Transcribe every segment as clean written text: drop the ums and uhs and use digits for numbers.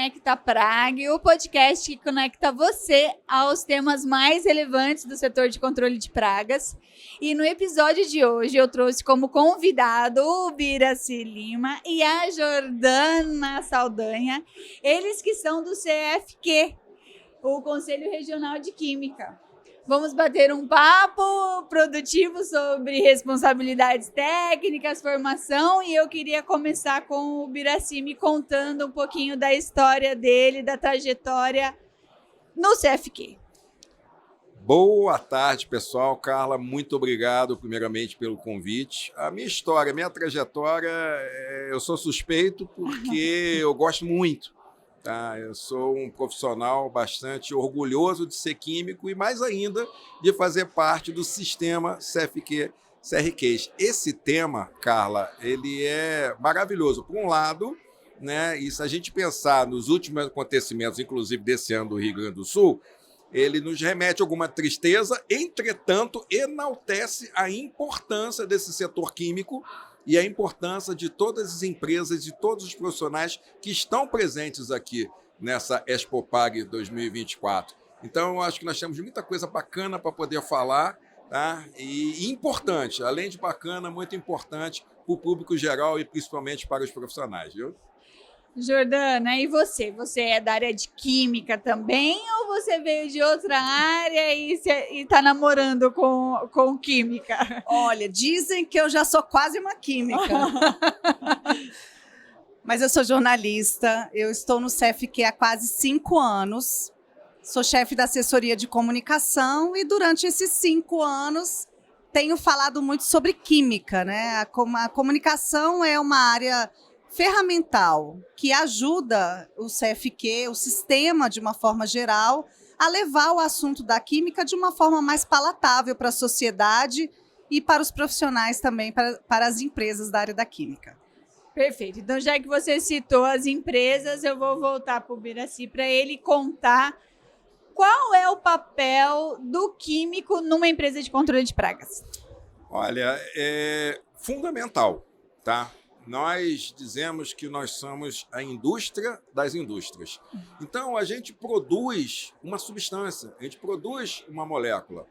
Conecta Prag, o podcast que conecta você aos temas mais relevantes do setor de controle de pragas. E no episódio de hoje eu trouxe como convidado o Biracy Lima e a Jordana Saldanha, eles que são do CFQ, o Conselho Regional de Química. Vamos bater um papo produtivo sobre responsabilidades técnicas, formação, e eu queria começar com o Biracy me contando um pouquinho da história dele, da trajetória no CFQ. Boa tarde, pessoal. Carla, muito obrigado, primeiramente, pelo convite. A minha história, a minha trajetória, eu sou suspeito porque eu gosto muito. Tá? Eu sou um profissional bastante orgulhoso de ser químico e, mais ainda, de fazer parte do sistema CFQ CRQs. Esse tema, Carla, ele é maravilhoso. Por um lado, né, e se a gente pensar nos últimos acontecimentos, inclusive desse ano do Rio Grande do Sul, ele nos remete a alguma tristeza, entretanto, enaltece a importância desse setor químico e a importância de todas as empresas e todos os profissionais que estão presentes aqui nessa Expopag 2024. Então, eu acho que nós temos muita coisa bacana para poder falar, tá? E importante, além de bacana, muito importante para o público geral e principalmente para os profissionais, viu? Jordana, e você? Você é da área de química também ou você veio de outra área e está namorando com química? Olha, dizem que eu já sou quase uma química. Mas eu sou jornalista, eu estou no CFQ há quase 5 anos, sou chefe da assessoria de comunicação e durante esses 5 anos tenho falado muito sobre química, né? A comunicação é uma área ferramental que ajuda o CFQ, o sistema de uma forma geral, a levar o assunto da química de uma forma mais palatável para a sociedade e para os profissionais também, para as empresas da área da química. Perfeito. Então, já que você citou as empresas, eu vou voltar para o Biracy para ele contar qual é o papel do químico numa empresa de controle de pragas. Olha, é fundamental, tá? Nós dizemos que nós somos a indústria das indústrias. Então, a gente produz uma substância, a gente produz uma molécula.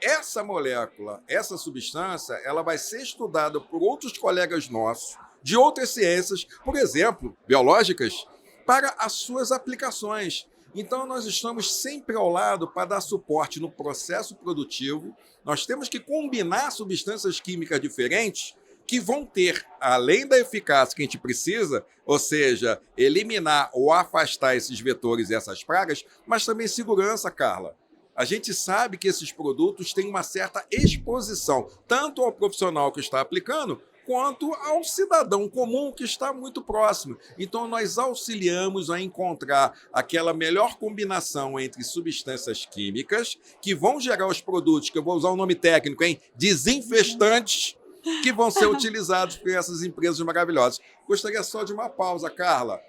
Essa molécula, essa substância, ela vai ser estudada por outros colegas nossos, de outras ciências, por exemplo, biológicas, para as suas aplicações. Então, nós estamos sempre ao lado para dar suporte no processo produtivo. Nós temos que combinar substâncias químicas diferentes que vão ter, além da eficácia que a gente precisa, ou seja, eliminar ou afastar esses vetores e essas pragas, mas também segurança, Carla. A gente sabe que esses produtos têm uma certa exposição, tanto ao profissional que está aplicando, quanto ao cidadão comum que está muito próximo. Então, nós auxiliamos a encontrar aquela melhor combinação entre substâncias químicas que vão gerar os produtos, que eu vou usar o nome técnico, desinfestantes, que vão ser utilizados por essas empresas maravilhosas. Gostaria só de uma pausa, Carla.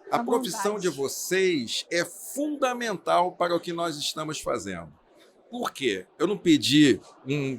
A profissão de vocês é fundamental para o que nós estamos fazendo. Por quê? Eu não pedi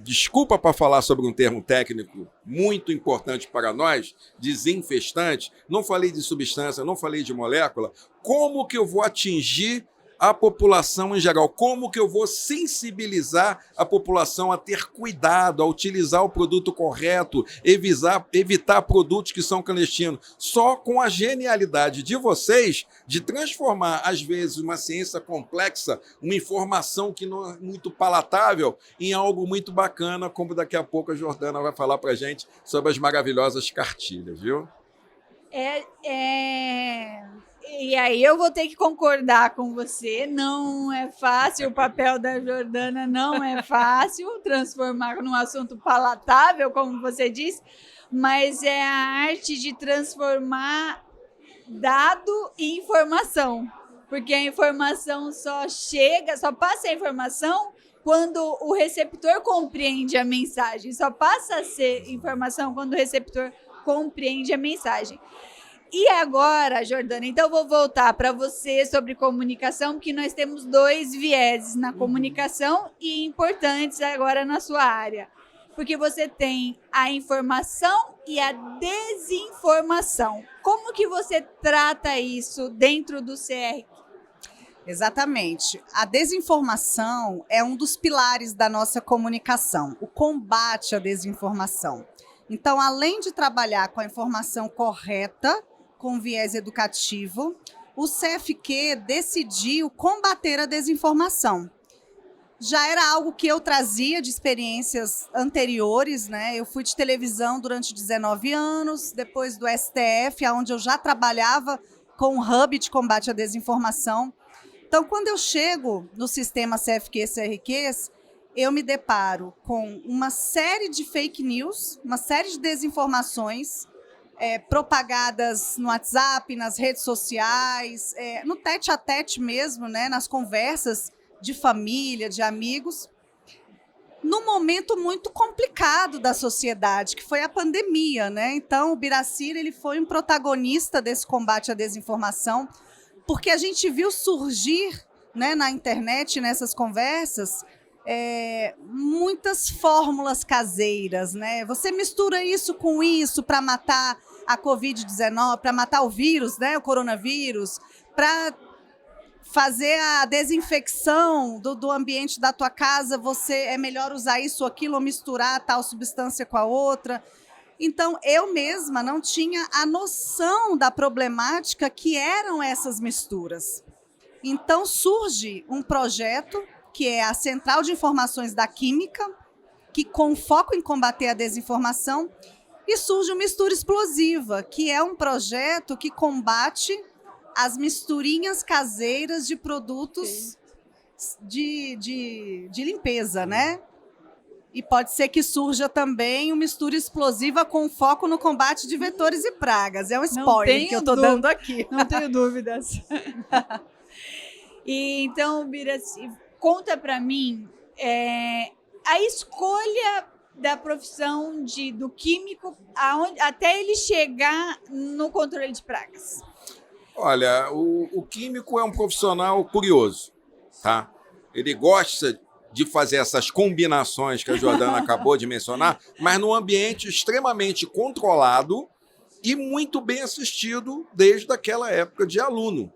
desculpa para falar sobre um termo técnico muito importante para nós, desinfestante, não falei de substância, não falei de molécula. Como que eu vou atingir a população em geral? Como que eu vou sensibilizar a população a ter cuidado, a utilizar o produto correto, evitar produtos que são clandestinos? Só com a genialidade de vocês de transformar, às vezes, uma ciência complexa, uma informação que não é muito palatável, em algo muito bacana, como daqui a pouco a Jordana vai falar para a gente sobre as maravilhosas cartilhas, viu? E aí eu vou ter que concordar com você, não é fácil, o papel da Jordana não é fácil, transformar num assunto palatável, como você disse, mas é a arte de transformar dado em informação, porque a informação só passa a informação quando o receptor compreende a mensagem, só passa a ser informação quando o receptor compreende a mensagem. E agora, Jordana, então vou voltar para você sobre comunicação, porque nós temos 2 vieses na comunicação e importantes agora na sua área, porque você tem a informação e a desinformação. Como que você trata isso dentro do CR? Exatamente. A desinformação é um dos pilares da nossa comunicação, o combate à desinformação. Então, além de trabalhar com a informação correta, com viés educativo, o CFQ decidiu combater a desinformação. Já era algo que eu trazia de experiências anteriores, né? Eu fui de televisão durante 19 anos, depois do STF, onde eu já trabalhava com o Hub de combate à desinformação. Então, quando eu chego no sistema CFQ-CRQs, eu me deparo com uma série de fake news, uma série de desinformações propagadas no WhatsApp, nas redes sociais, no tete-a-tete mesmo, né? Nas conversas de família, de amigos, num momento muito complicado da sociedade, que foi a pandemia, né? Então, o Biracira, ele foi um protagonista desse combate à desinformação, porque a gente viu surgir, né, na internet, nessas conversas, muitas fórmulas caseiras, né? Você mistura isso com isso para matar a Covid-19, para matar o vírus, né, o coronavírus, para fazer a desinfecção do ambiente da tua casa, é melhor usar isso ou aquilo, ou misturar tal substância com a outra. Então, eu mesma não tinha a noção da problemática que eram essas misturas. Então, surge um projeto, que é a Central de Informações da Química, que com foco em combater a desinformação, e surge o Mistura Explosiva, que é um projeto que combate as misturinhas caseiras de produtos de limpeza, né? E pode ser que surja também uma mistura explosiva com foco no combate de vetores e pragas. É um spoiler que eu estou dando aqui. Não tenho dúvidas. E então, Bira, conta para mim a escolha da profissão do químico até ele chegar no controle de pragas. Olha, o químico é um profissional curioso, tá? Ele gosta de fazer essas combinações que a Jordana acabou de mencionar, mas num ambiente extremamente controlado e muito bem assistido desde aquela época de aluno.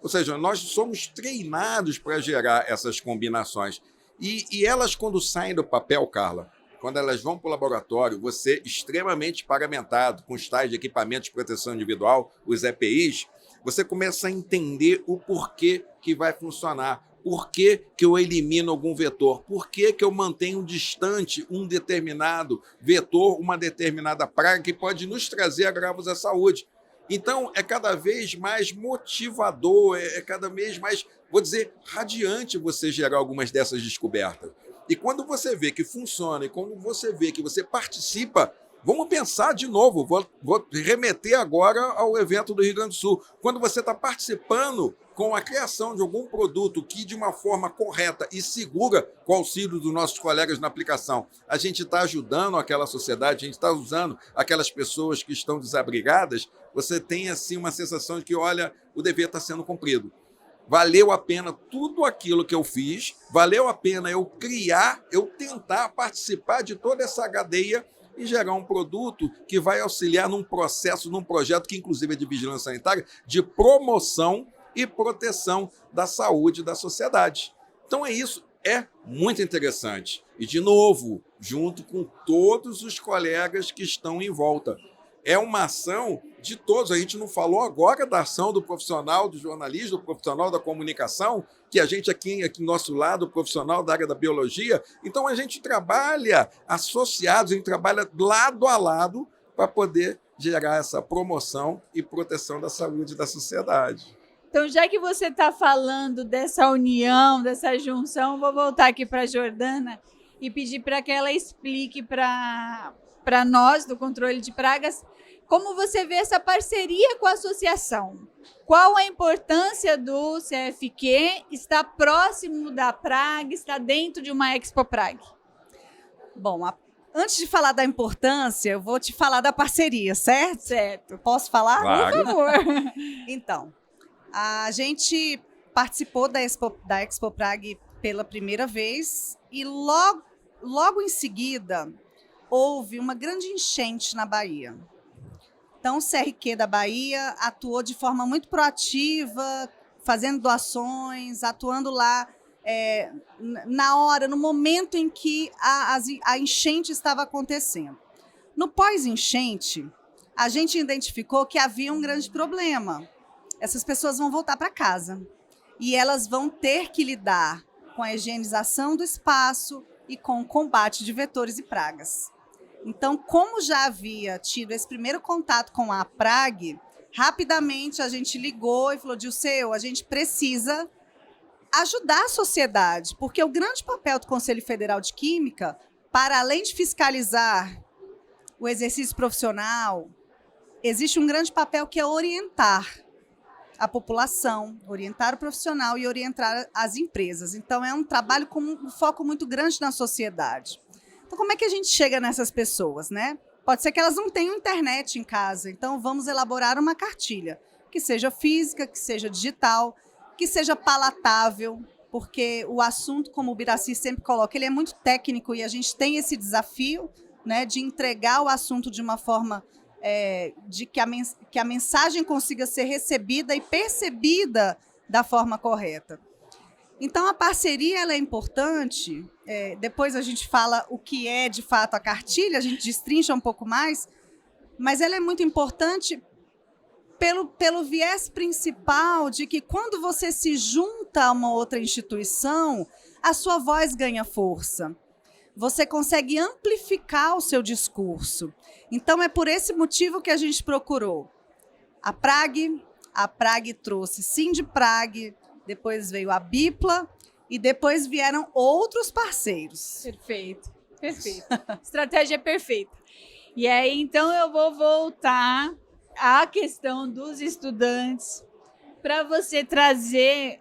Ou seja, nós somos treinados para gerar essas combinações. E elas, quando saem do papel, Carla, quando elas vão para o laboratório, você extremamente paramentado, com os tais de equipamentos de proteção individual, os EPIs, você começa a entender o porquê que vai funcionar. Por que eu elimino algum vetor? Por que eu mantenho distante um determinado vetor, uma determinada praga que pode nos trazer agravos à saúde? Então, é cada vez mais motivador, é cada vez mais, vou dizer, radiante você gerar algumas dessas descobertas. E quando você vê que funciona, e quando você vê que você participa, vamos pensar de novo, vou remeter agora ao evento do Rio Grande do Sul. Quando você está participando com a criação de algum produto que, de uma forma correta e segura, com o auxílio dos nossos colegas na aplicação, a gente está ajudando aquela sociedade, a gente está usando aquelas pessoas que estão desabrigadas, você tem assim uma sensação de que, olha, o dever está sendo cumprido. Valeu a pena tudo aquilo que eu fiz, valeu a pena eu criar, eu tentar participar de toda essa cadeia e gerar um produto que vai auxiliar num processo, num projeto que inclusive é de vigilância sanitária, de promoção e proteção da saúde da sociedade. Então é isso, é muito interessante. E, de novo, junto com todos os colegas que estão em volta. É uma ação de todos. A gente não falou agora da ação do profissional do jornalismo, do profissional da comunicação, que a gente aqui do nosso lado, o profissional da área da biologia. Então, a gente trabalha associados, a gente trabalha lado a lado para poder gerar essa promoção e proteção da saúde da sociedade. Então, já que você está falando dessa união, dessa junção, vou voltar aqui para a Jordana e pedir para que ela explique para nós, do controle de pragas, como você vê essa parceria com a associação. Qual a importância do CFQ estar próximo da praga, estar dentro de uma Expo Prague? Bom, antes de falar da importância, eu vou te falar da parceria, certo? Certo. Posso falar? Claro. Por favor. Então, a gente participou da Expo Prague pela primeira vez e logo em seguida houve uma grande enchente na Bahia. Então, o CRQ da Bahia atuou de forma muito proativa, fazendo doações, atuando lá na hora, no momento em que a enchente estava acontecendo. No pós-enchente, a gente identificou que havia um grande problema. Essas pessoas vão voltar para casa e elas vão ter que lidar com a higienização do espaço e com o combate de vetores e pragas. Então, como já havia tido esse primeiro contato com a APRAG, rapidamente a gente ligou e falou: Dilceu, a gente precisa ajudar a sociedade, porque o grande papel do Conselho Federal de Química, para além de fiscalizar o exercício profissional, existe um grande papel que é orientar a população, orientar o profissional e orientar as empresas. Então, é um trabalho com um foco muito grande na sociedade. Então, como é que a gente chega nessas pessoas, né? Pode ser que elas não tenham internet em casa, então vamos elaborar uma cartilha, que seja física, que seja digital, que seja palatável, porque o assunto, como o Biraci sempre coloca, ele é muito técnico e a gente tem esse desafio, né, de entregar o assunto de uma forma de que a mensagem consiga ser recebida e percebida da forma correta. Então, a parceria ela é importante. Depois a gente fala o que é, de fato, a cartilha, a gente destrincha um pouco mais, mas ela é muito importante pelo viés principal de que, quando você se junta a uma outra instituição, a sua voz ganha força. Você consegue amplificar o seu discurso. Então, é por esse motivo que a gente procurou a APRAG trouxe Sindiprag, depois veio a Bipla e depois vieram outros parceiros. Perfeito, perfeito. Estratégia perfeita. E aí, então, eu vou voltar à questão dos estudantes para você trazer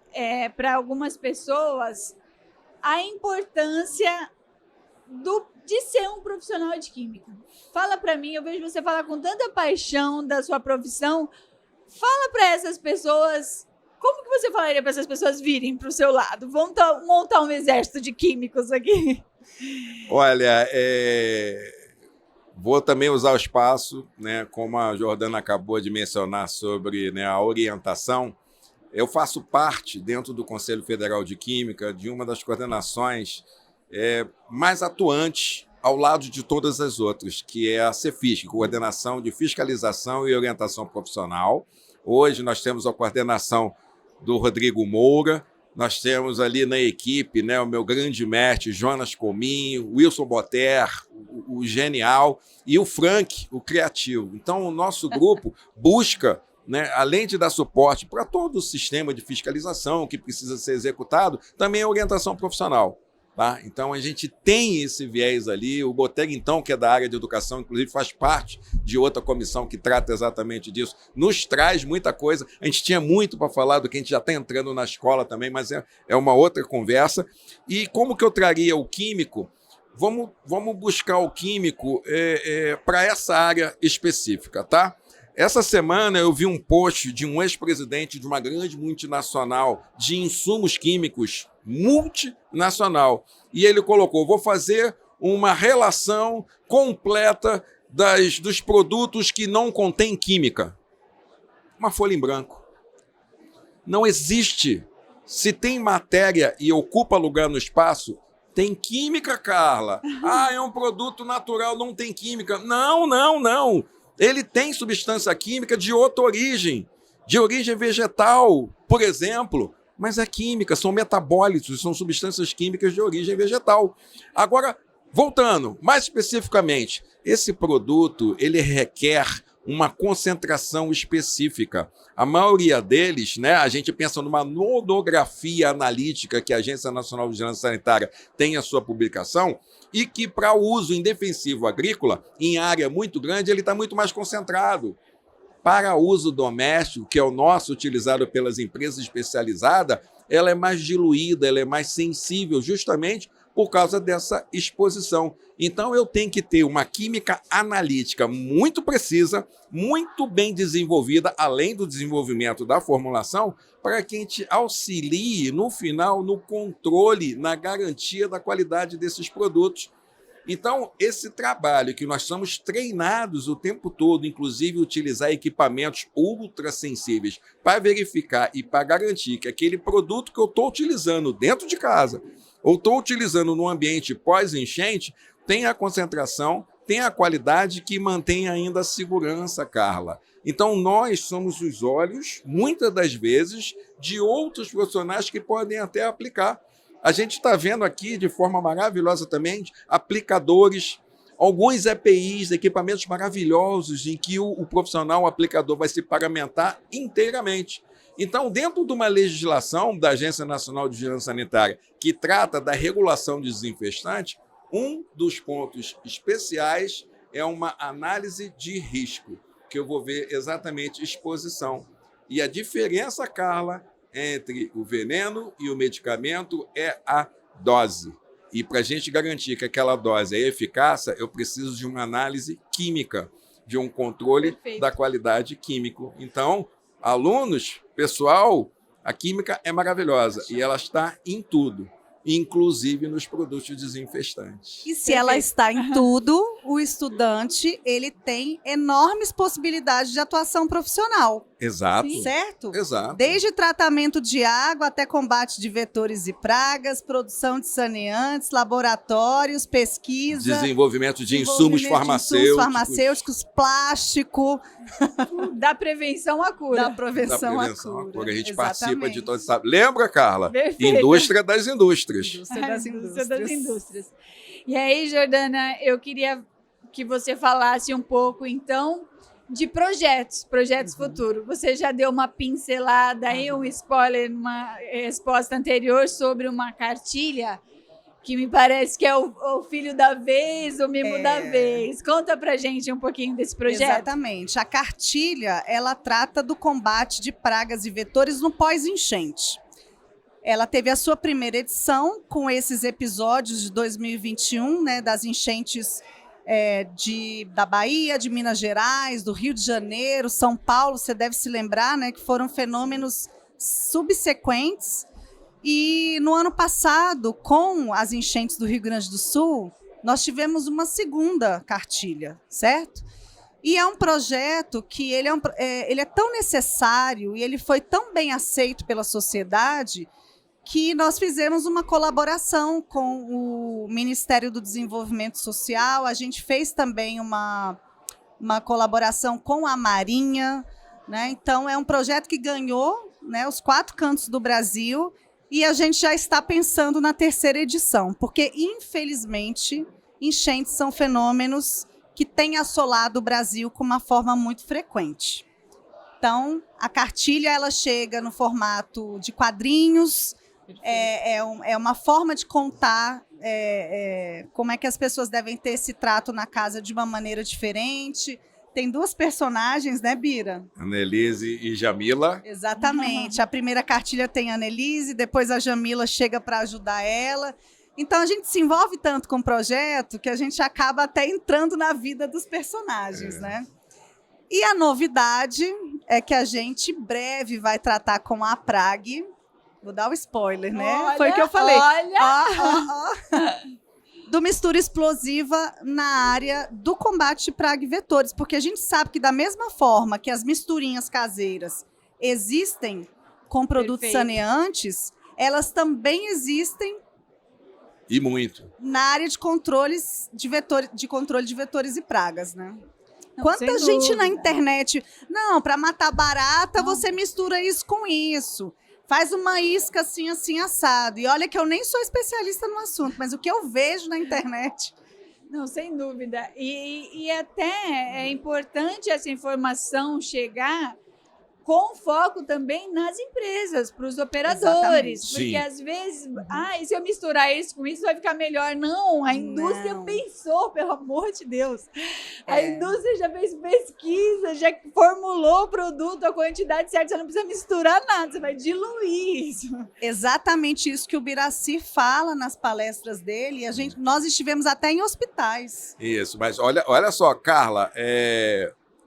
para algumas pessoas a importância de ser um profissional de química. Fala para mim, eu vejo você falar com tanta paixão da sua profissão. Fala para essas pessoas, como que você falaria para essas pessoas virem para o seu lado? Vamos montar um exército de químicos aqui. Olha, vou também usar o espaço, né, como a Jordana acabou de mencionar sobre, né, a orientação. Eu faço parte, dentro do Conselho Federal de Química, de uma das coordenações mais atuantes ao lado de todas as outras, que é a CEFISC, Coordenação de Fiscalização e Orientação Profissional. Hoje nós temos a coordenação do Rodrigo Moura, nós temos ali na equipe, né, o meu grande mestre, Jonas Cominho, Wilson Boter, o genial, e o Frank, o criativo. Então, o nosso grupo busca, né, além de dar suporte para todo o sistema de fiscalização que precisa ser executado, também a orientação profissional. Tá? Então, a gente tem esse viés ali. O Boteg, então, que é da área de educação, inclusive faz parte de outra comissão que trata exatamente disso, nos traz muita coisa. A gente tinha muito para falar do que a gente já está entrando na escola também, mas é uma outra conversa. E como que eu traria o químico? Vamos buscar o químico para essa área específica, tá? Essa semana eu vi um post de um ex-presidente de uma grande multinacional de insumos químicos, multinacional, e ele colocou: vou fazer uma relação completa dos produtos que não contêm química. Uma folha em branco. Não existe. Se tem matéria e ocupa lugar no espaço, tem química, Carla. É um produto natural, não tem química. Não. Ele tem substância química de outra origem, de origem vegetal, por exemplo, mas é química, são metabólitos, são substâncias químicas de origem vegetal. Agora, voltando, mais especificamente, esse produto ele requer uma concentração específica. A maioria deles, né, a gente pensa numa monografia analítica que a Agência Nacional de Vigilância Sanitária tem a sua publicação, e que, para o uso em defensivo agrícola, em área muito grande, ele está muito mais concentrado. Para uso doméstico, que é o nosso utilizado pelas empresas especializadas, ela é mais diluída, ela é mais sensível, justamente por causa dessa exposição. Então, eu tenho que ter uma química analítica muito precisa, muito bem desenvolvida, além do desenvolvimento da formulação, para que a gente auxilie, no final, no controle, na garantia da qualidade desses produtos. Então, esse trabalho que nós somos treinados o tempo todo, inclusive utilizar equipamentos ultrassensíveis para verificar e para garantir que aquele produto que eu estou utilizando dentro de casa ou estou utilizando no ambiente pós-enchente tem a concentração, tem a qualidade que mantém ainda a segurança, Carla. Então, nós somos os olhos, muitas das vezes, de outros profissionais que podem até aplicar. A gente está vendo aqui, de forma maravilhosa também, aplicadores, alguns EPIs, equipamentos maravilhosos, em que o profissional, o aplicador, vai se paramentar inteiramente. Então, dentro de uma legislação da Agência Nacional de Vigilância Sanitária, que trata da regulação de desinfestantes, um dos pontos especiais é uma análise de risco, que eu vou ver exatamente exposição. E a diferença, Carla, entre o veneno e o medicamento é a dose. E para a gente garantir que aquela dose é eficaz, eu preciso de uma análise química, de um controle da qualidade química. Então, alunos, pessoal, a química é maravilhosa e ela está em tudo, inclusive nos produtos desinfestantes. E se ela está em tudo, o estudante ele tem enormes possibilidades de atuação profissional. Exato. Certo? Exato. Desde tratamento de água até combate de vetores e pragas, produção de saneantes, laboratórios, pesquisa, desenvolvimento de insumos farmacêuticos, plástico. Da prevenção à cura. Da prevenção à cura. A gente participa de todos. Lembra, Carla? Perfeito. Indústria das indústrias. Indústria das indústrias. E aí, Jordana, eu queria que você falasse um pouco, então, de projetos futuros. Você já deu uma pincelada aí, um spoiler numa resposta anterior sobre uma cartilha, que me parece que é o filho da vez, o mimo da vez. Conta pra gente um pouquinho desse projeto. Exatamente. A cartilha, ela trata do combate de pragas e vetores no pós-enchente. Ela teve a sua primeira edição com esses episódios de 2021, né, das enchentes da Bahia, de Minas Gerais, do Rio de Janeiro, São Paulo. Você deve se lembrar, né, que foram fenômenos subsequentes. E no ano passado, com as enchentes do Rio Grande do Sul, nós tivemos uma segunda cartilha, certo? E é um projeto que ele é tão necessário e ele foi tão bem aceito pela sociedade que nós fizemos uma colaboração com o Ministério do Desenvolvimento Social. A gente fez também uma colaboração com a Marinha, né? Então, é um projeto que ganhou, né, os 4 cantos do Brasil e a gente já está pensando na terceira edição, porque, infelizmente, enchentes são fenômenos que têm assolado o Brasil com uma forma muito frequente. Então, a cartilha ela chega no formato de quadrinhos. É uma forma de contar como é que as pessoas devem ter esse trato na casa de uma maneira diferente. Tem 2 personagens, né, Bira? Annelise e Jamila. Exatamente. A primeira cartilha tem a Annelise, depois a Jamila chega para ajudar ela. Então, a gente se envolve tanto com o projeto que a gente acaba até entrando na vida dos personagens, né? E a novidade é que a gente em breve vai tratar com a Prague. Vou dar o spoiler, né? Olha, foi o que eu falei. Olha! Do mistura explosiva na área do combate de praga e vetores, porque a gente sabe que da mesma forma que as misturinhas caseiras existem com produtos saneantes, elas também existem e muito na área de controles de controle de vetores e pragas, né? Não, quanta gente na internet, não, para matar barata, você mistura isso com isso. Faz uma isca assim, assim, assado. E olha que eu nem sou especialista no assunto, mas o que eu vejo na internet... Não, sem dúvida. E até é importante essa informação chegar com foco também nas empresas, para os operadores. Exatamente. Porque Sim. às vezes, e se eu misturar isso com isso vai ficar melhor? Não, a indústria pensou, pelo amor de Deus. A indústria já fez pesquisa, já formulou o produto, a quantidade certa, você não precisa misturar nada, você vai diluir isso. Exatamente isso que o Biraci fala nas palestras dele. Nós estivemos até em hospitais. Isso, mas olha só, Carla,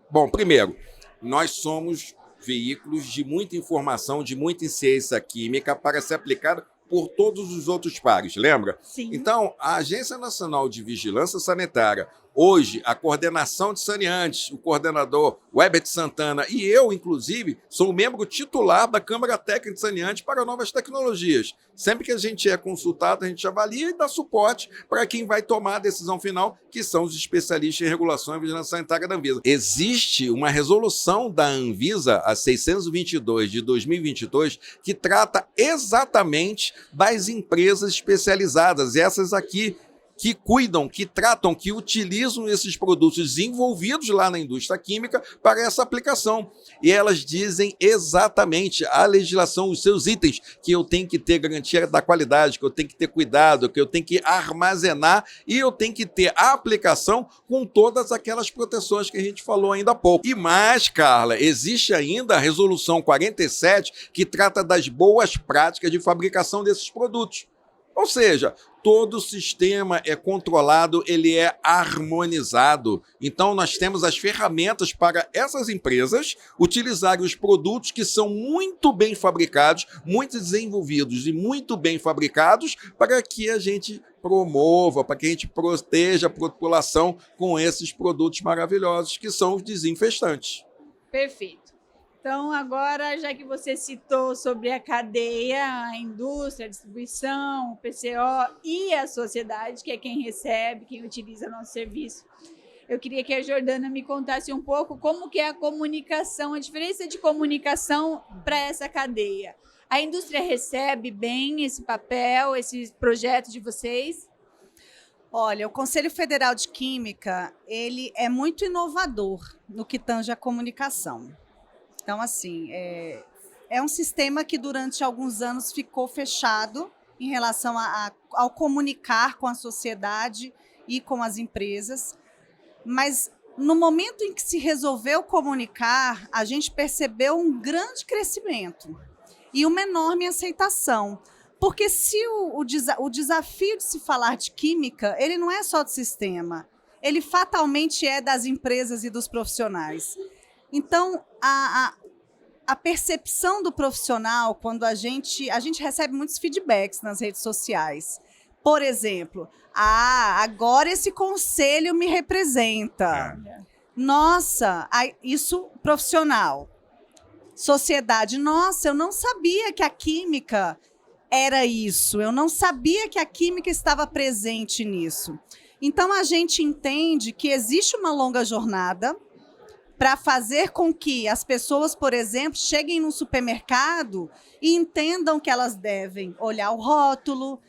bom, primeiro, nós somos veículos de muita informação, de muita ciência química para ser aplicada por todos os outros pares, lembra? Sim. Então, a Agência Nacional de Vigilância Sanitária, hoje, a coordenação de saneantes, o coordenador Webert Santana e eu, inclusive, sou membro titular da Câmara Técnica de Saneantes para Novas Tecnologias. Sempre que a gente é consultado, a gente avalia e dá suporte para quem vai tomar a decisão final, que são os especialistas em regulação e vigilância sanitária da Anvisa. Existe uma resolução da Anvisa, a 622 de 2022, que trata exatamente das empresas especializadas, essas aqui que cuidam, que tratam, que utilizam esses produtos desenvolvidos lá na indústria química para essa aplicação. E elas dizem exatamente a legislação, os seus itens, que eu tenho que ter garantia da qualidade, que eu tenho que ter cuidado, que eu tenho que armazenar e eu tenho que ter a aplicação com todas aquelas proteções que a gente falou ainda há pouco. E mais, Carla, existe ainda a Resolução 47, que trata das boas práticas de fabricação desses produtos. Ou seja, todo o sistema é controlado, ele é harmonizado. Então, nós temos as ferramentas para essas empresas utilizarem os produtos que são muito bem fabricados, muito desenvolvidos e muito bem fabricados para que a gente promova, para que a gente proteja a população com esses produtos maravilhosos que são os desinfestantes. Perfeito. Então, agora, já que você citou sobre a cadeia, a indústria, a distribuição, o PCO e a sociedade, que é quem recebe, quem utiliza nosso serviço, eu queria que a Jordana me contasse um pouco como que é a comunicação, a diferença de comunicação para essa cadeia. A indústria recebe bem esse papel, esse projeto de vocês? Olha, o Conselho Federal de Química, ele é muito inovador no que tange a comunicação. Então, assim, é um sistema que durante alguns anos ficou fechado em relação ao comunicar com a sociedade e com as empresas. Mas, no momento em que se resolveu comunicar, a gente percebeu um grande crescimento e uma enorme aceitação. Porque se o desafio de se falar de química, ele não é só do sistema, ele fatalmente é das empresas e dos profissionais. Então, a percepção do profissional, quando a gente recebe muitos feedbacks nas redes sociais. Por exemplo, agora esse conselho me representa. Nossa, isso profissional. Sociedade, nossa, eu não sabia que a química era isso, eu não sabia que a química estava presente nisso. Então, a gente entende que existe uma longa jornada para fazer com que as pessoas, por exemplo, cheguem no supermercado e entendam que elas devem olhar o rótulo,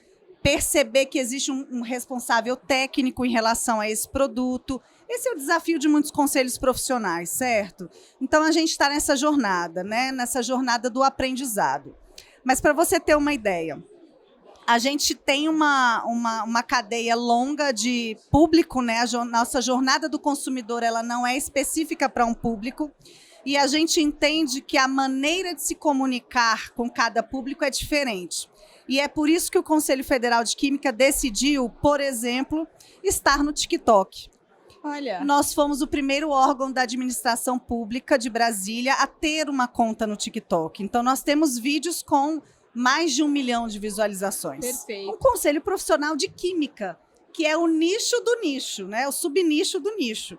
perceber que existe um responsável técnico em relação a esse produto. Esse é o desafio de muitos conselhos profissionais, certo? Então, a gente está nessa jornada, né? Nessa jornada do aprendizado. Mas, para você ter uma ideia, a gente tem uma cadeia longa de público, né? A nossa jornada do consumidor ela não é específica para um público e a gente entende que a maneira de se comunicar com cada público é diferente. E é por isso que o Conselho Federal de Química decidiu, por exemplo, estar no TikTok. Olha. Nós fomos o primeiro órgão da administração pública de Brasília a ter uma conta no TikTok. Então, nós temos vídeos com mais de 1 milhão de visualizações. Perfeito. Um conselho profissional de química, que é o nicho do nicho, né? O subnicho do nicho.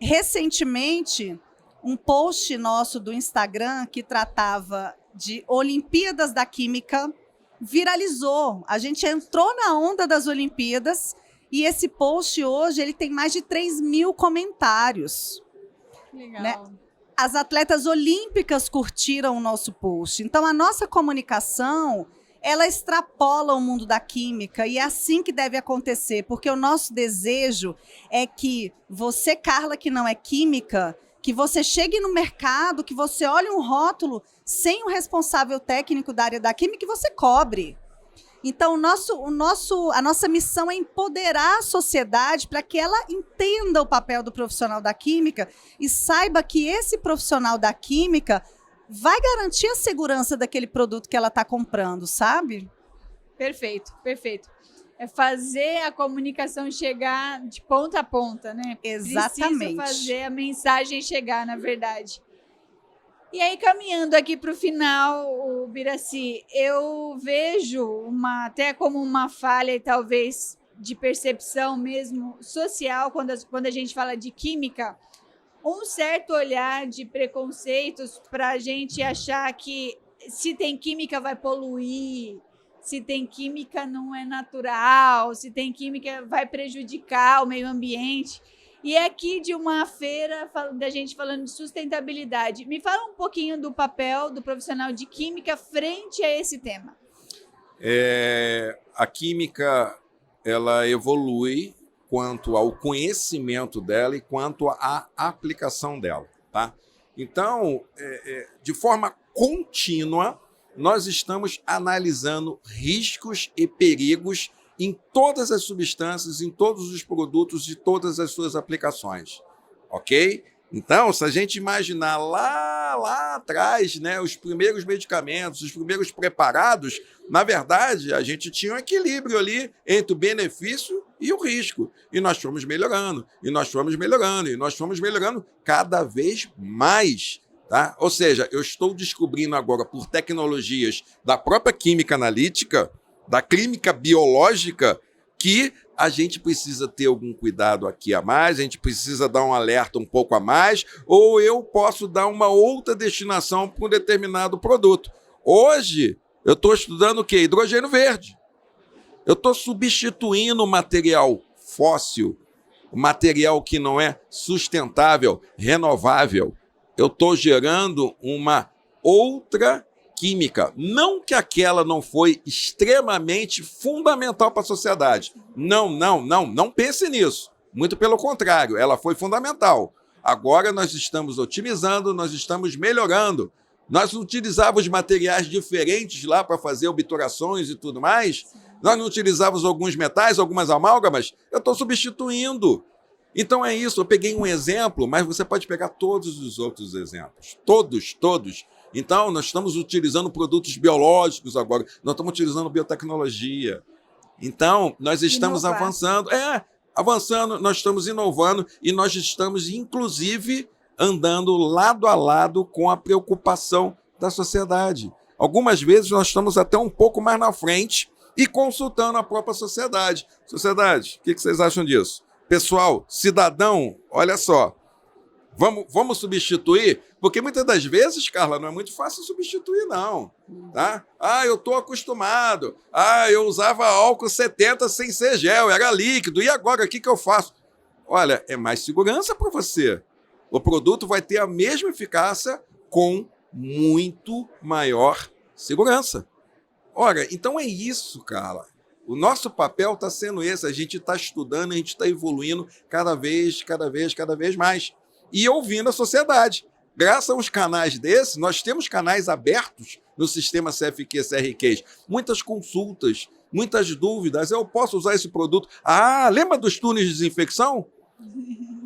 Recentemente, um post nosso do Instagram que tratava de Olimpíadas da Química viralizou. A gente entrou na onda das Olimpíadas e esse post hoje ele tem mais de 3 mil comentários. Legal. Né? As atletas olímpicas curtiram o nosso post. Então, a nossa comunicação, ela extrapola o mundo da química e é assim que deve acontecer, porque o nosso desejo é que você, Carla, que não é química, que você chegue no mercado, que você olhe um rótulo sem o responsável técnico da área da química e você cobre. Então, a nossa missão é empoderar a sociedade para que ela entenda o papel do profissional da química e saiba que esse profissional da química vai garantir a segurança daquele produto que ela está comprando, sabe? Perfeito, perfeito. É fazer a comunicação chegar de ponta a ponta, né? Exatamente. Preciso fazer a mensagem chegar, na verdade. E aí, caminhando aqui para o final, Biraci, eu vejo até como uma falha, e talvez de percepção mesmo social, quando a gente fala de química, um certo olhar de preconceitos para a gente achar que se tem química vai poluir, se tem química não é natural, se tem química vai prejudicar o meio ambiente. E aqui de uma feira da gente falando de sustentabilidade. Me fala um pouquinho do papel do profissional de química frente a esse tema. A química, ela evolui quanto ao conhecimento dela e quanto à aplicação dela, tá? Então, de forma contínua, nós estamos analisando riscos e perigos em todas as substâncias, em todos os produtos, de todas as suas aplicações, ok? Então, se a gente imaginar lá atrás, né, os primeiros medicamentos, os primeiros preparados, na verdade, a gente tinha um equilíbrio ali entre o benefício e o risco. E nós fomos melhorando, e nós fomos melhorando, e nós fomos melhorando cada vez mais. Tá? Ou seja, eu estou descobrindo agora, por tecnologias da própria química analítica, da química biológica, que a gente precisa ter algum cuidado aqui a mais, a gente precisa dar um alerta um pouco a mais, ou eu posso dar uma outra destinação para um determinado produto. Hoje, eu estou estudando o quê? Hidrogênio verde. Eu estou substituindo o material fóssil, o material que não é sustentável, renovável. Eu estou gerando uma outra química. Não que aquela não foi extremamente fundamental para a sociedade. Não pense nisso. Muito pelo contrário, ela foi fundamental. Agora nós estamos otimizando, nós estamos melhorando. Nós utilizávamos materiais diferentes lá para fazer obturações e tudo mais. Nós não utilizávamos alguns metais, algumas amálgamas. Eu estou substituindo. Então é isso, eu peguei um exemplo, mas você pode pegar todos os outros exemplos. Todos. Então, nós estamos utilizando produtos biológicos agora, nós estamos utilizando biotecnologia. Então, nós estamos avançando, nós estamos inovando e nós estamos, inclusive, andando lado a lado com a preocupação da sociedade. Algumas vezes nós estamos até um pouco mais na frente e consultando a própria sociedade. Sociedade, o que vocês acham disso? Pessoal, cidadão, olha só, vamos substituir? Porque muitas das vezes, Carla, não é muito fácil substituir, não. Tá? Eu estou acostumado. Eu usava álcool 70 sem ser gel, era líquido. E agora, o que eu faço? Olha, é mais segurança para você. O produto vai ter a mesma eficácia com muito maior segurança. Ora, então é isso, Carla. O nosso papel está sendo esse, a gente está estudando, a gente está evoluindo cada vez mais. E ouvindo a sociedade. Graças a uns canais desses, nós temos canais abertos no sistema CFQ-CRQs. Muitas consultas, muitas dúvidas. Eu posso usar esse produto? Lembra dos túneis de desinfecção?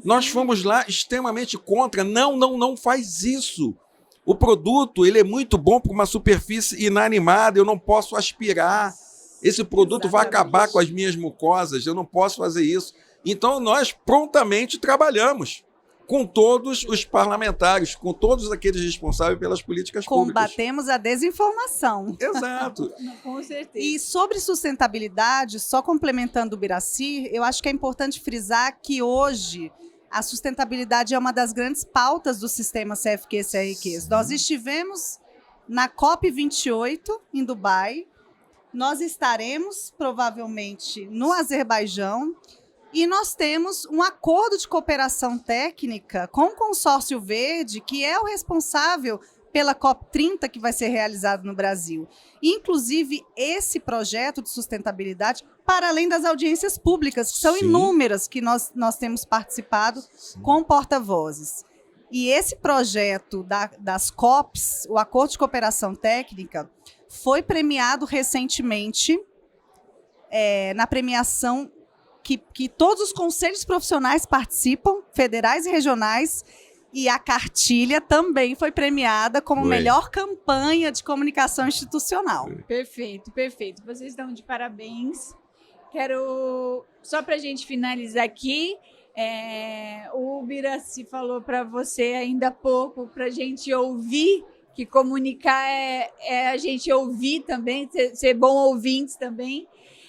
Nós fomos lá extremamente contra. Não faz isso. O produto ele é muito bom para uma superfície inanimada, eu não posso aspirar. Esse produto vai acabar com as minhas mucosas, eu não posso fazer isso. Então, nós prontamente trabalhamos com todos os parlamentares, com todos aqueles responsáveis pelas políticas públicas. Combatemos a desinformação. Exato. Com certeza. E sobre sustentabilidade, só complementando o Biraci, eu acho que é importante frisar que hoje a sustentabilidade é uma das grandes pautas do sistema CFQ-CRQs. Nós estivemos na COP28 em Dubai. Nós estaremos, provavelmente, no Azerbaijão e nós temos um acordo de cooperação técnica com o Consórcio Verde, que é o responsável pela COP30 que vai ser realizado no Brasil. Inclusive, esse projeto de sustentabilidade, para além das audiências públicas, que são inúmeras que nós temos participado com porta-vozes. E esse projeto das COPs, o Acordo de Cooperação Técnica, foi premiado recentemente na premiação que todos os conselhos profissionais participam, federais e regionais, e a cartilha também foi premiada como melhor campanha de comunicação institucional. Perfeito. Vocês estão de parabéns. Quero, só para a gente finalizar aqui, O Biraci falou para você ainda há pouco, para a gente ouvir, que comunicar é a gente ouvir também, ser bom ouvinte também.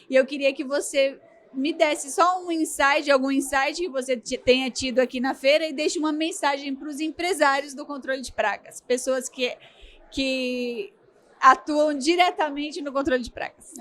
E eu queria que você me desse só algum insight que você tenha tido aqui na feira e deixe uma mensagem para os empresários do controle de pragas, pessoas que atuam diretamente no controle de pragas.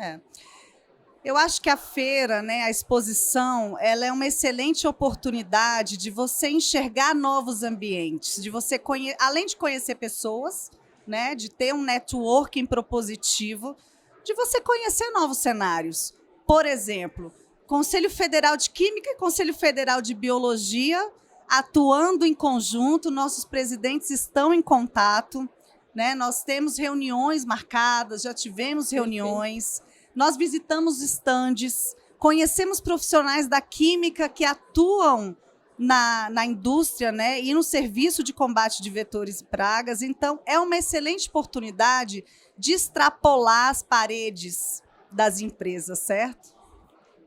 Eu acho que a feira, né, a exposição, ela é uma excelente oportunidade de você enxergar novos ambientes, de você além de conhecer pessoas, né, de ter um networking propositivo, de você conhecer novos cenários. Por exemplo, Conselho Federal de Química e Conselho Federal de Biologia atuando em conjunto, nossos presidentes estão em contato, né? Nós temos reuniões marcadas, já tivemos reuniões. Nós visitamos estandes, conhecemos profissionais da química que atuam na indústria, né, e no serviço de combate de vetores e pragas. Então, é uma excelente oportunidade de extrapolar as paredes das empresas, certo?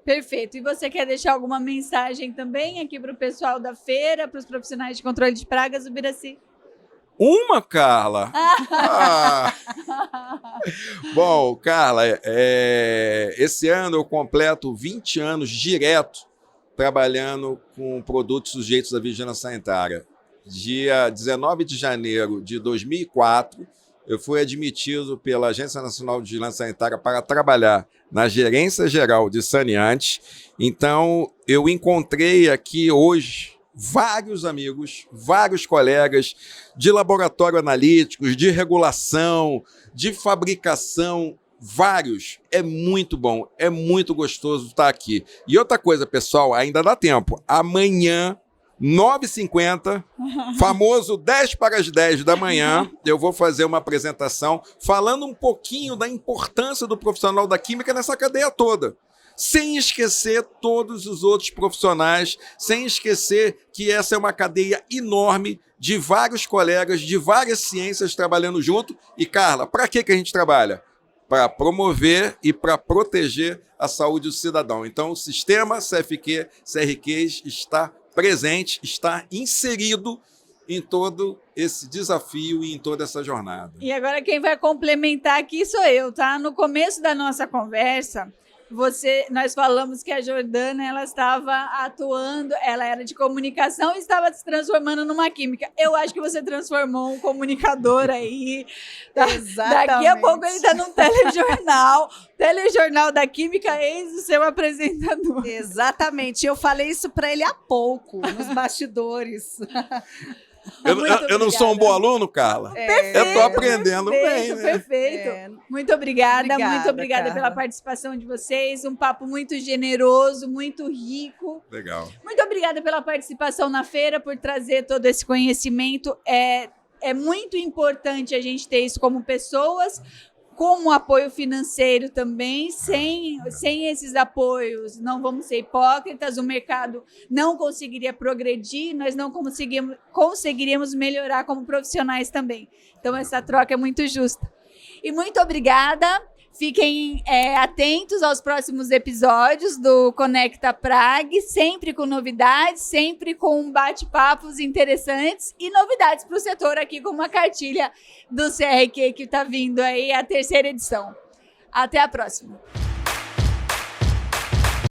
Perfeito. E você quer deixar alguma mensagem também aqui para o pessoal da feira, para os profissionais de controle de pragas, o Biraci? Uma, Carla? Bom, Carla, esse ano eu completo 20 anos direto trabalhando com produtos sujeitos à vigilância sanitária. Dia 19 de janeiro de 2004, eu fui admitido pela Agência Nacional de Vigilância Sanitária para trabalhar na Gerência Geral de Saneantes. Então, eu encontrei aqui hoje vários amigos, vários colegas de laboratório analíticos, de regulação, de fabricação, vários. É muito bom, é muito gostoso estar aqui. E outra coisa, pessoal, ainda dá tempo. Amanhã, 9h50, famoso 10 para as 10 da manhã, eu vou fazer uma apresentação falando um pouquinho da importância do profissional da química nessa cadeia toda. Sem esquecer todos os outros profissionais, sem esquecer que essa é uma cadeia enorme de vários colegas, de várias ciências trabalhando junto. E, Carla, para que a gente trabalha? Para promover e para proteger a saúde do cidadão. Então, o sistema CRQs está presente, está inserido em todo esse desafio e em toda essa jornada. E agora quem vai complementar aqui sou eu, tá? No começo da nossa conversa, nós falamos que a Jordana, ela estava atuando, ela era de comunicação e estava se transformando numa química. Eu acho que você transformou um comunicador aí. Exatamente. Daqui a pouco ele está num telejornal da química, eis o seu apresentador. Exatamente. Eu falei isso para ele há pouco, nos bastidores. Eu não sou um bom aluno, Carla? Perfeito, eu estou aprendendo bem, né? Perfeito. Muito obrigada Carla, pela participação de vocês. Um papo muito generoso, muito rico. Legal. Muito obrigada pela participação na feira, por trazer todo esse conhecimento. É muito importante a gente ter isso como pessoas, como apoio financeiro também. Sem esses apoios, não vamos ser hipócritas, o mercado não conseguiria progredir, nós não conseguiríamos melhorar como profissionais também. Então, essa troca é muito justa. E muito obrigada. Fiquem atentos aos próximos episódios do Conecta Prag, sempre com novidades, sempre com bate-papos interessantes e novidades para o setor aqui, com uma cartilha do CRQ que está vindo aí, a 3ª edição. Até a próxima.